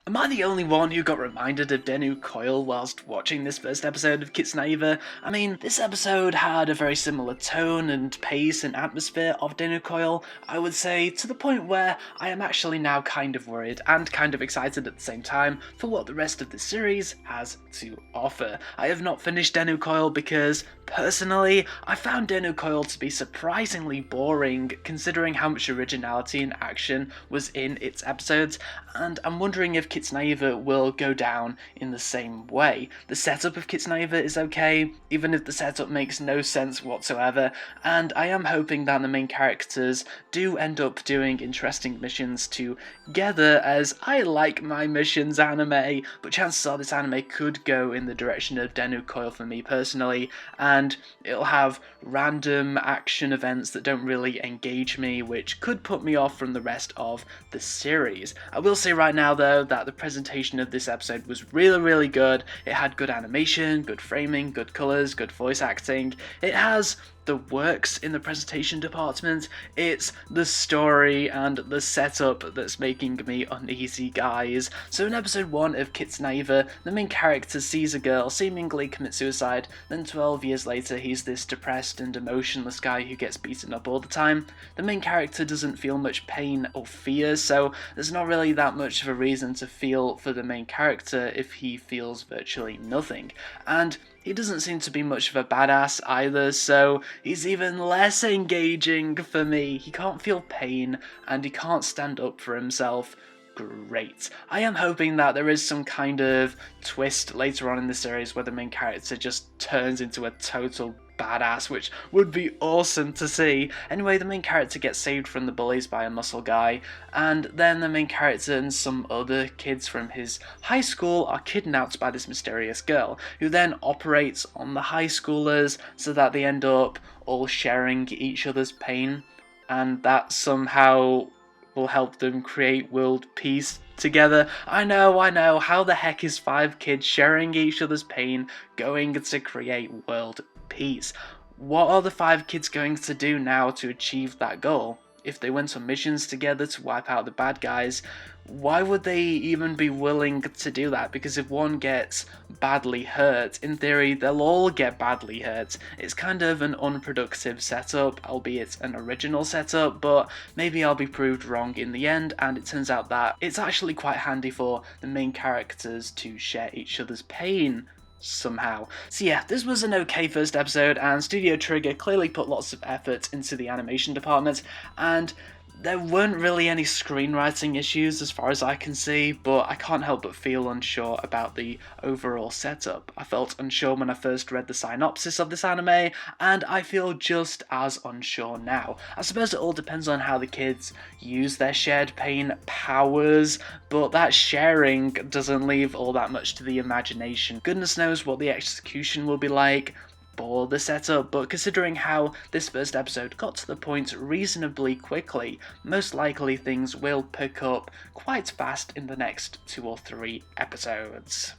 Am I the only one who got reminded of Denu Coil whilst watching this first episode of Kiznaiver? I mean, this episode had a very similar tone and pace and atmosphere of Denu Coil, I would say, to the point where I am actually now kind of worried and kind of excited at the same time for what the rest of the series has to offer. I have not finished Denu Coil because, personally, I found Denu Coil to be surprisingly boring considering how much originality and action was in its episodes, and I'm wondering if Kiznaiver will go down in the same way. The setup of Kiznaiver is okay, even if the setup makes no sense whatsoever, and I am hoping that the main characters do end up doing interesting missions together, as I like my missions anime, but chances are this anime could go in the direction of Denu Coil for me personally, and it'll have random action events that don't really engage me, which could put me off from the rest of the series. I will say right now though that the presentation of this episode was really good. It had good animation, good framing, good colours, good voice acting. It has the works in the presentation department. It's the story and the setup that's making me uneasy, guys. So in episode 1 of Kiznaiver, the main character sees a girl seemingly commit suicide, then 12 years later he's this depressed and emotionless guy who gets beaten up all the time. The main character doesn't feel much pain or fear, so there's not really that much of a reason to feel for the main character if he feels virtually nothing. And he doesn't seem to be much of a badass either, so he's even less engaging for me. He can't feel pain, and he can't stand up for himself. Great. I am hoping that there is some kind of twist later on in the series where the main character just turns into a total badass, which would be awesome to see. Anyway, the main character gets saved from the bullies by a muscle guy, and then the main character and some other kids from his high school are kidnapped by this mysterious girl, who then operates on the high schoolers so that they end up all sharing each other's pain, and that somehow will help them create world peace together. I know, how the heck is 5 kids sharing each other's pain going to create world peace? What are the 5 kids going to do now to achieve that goal? If they went on missions together to wipe out the bad guys, why would they even be willing to do that? Because if one gets badly hurt, in theory they'll all get badly hurt. It's kind of an unproductive setup, albeit an original setup, but maybe I'll be proved wrong in the end, and it turns out that it's actually quite handy for the main characters to share each other's pain somehow. So yeah, this was an okay first episode, and Studio Trigger clearly put lots of effort into the animation department, and there weren't really any screenwriting issues as far as I can see, but I can't help but feel unsure about the overall setup. I felt unsure when I first read the synopsis of this anime, and I feel just as unsure now. I suppose it all depends on how the kids use their shared pain powers, but that sharing doesn't leave all that much to the imagination. Goodness knows what the execution will be like for the setup, but considering how this first episode got to the point reasonably quickly, most likely things will pick up quite fast in the next 2 or 3 episodes.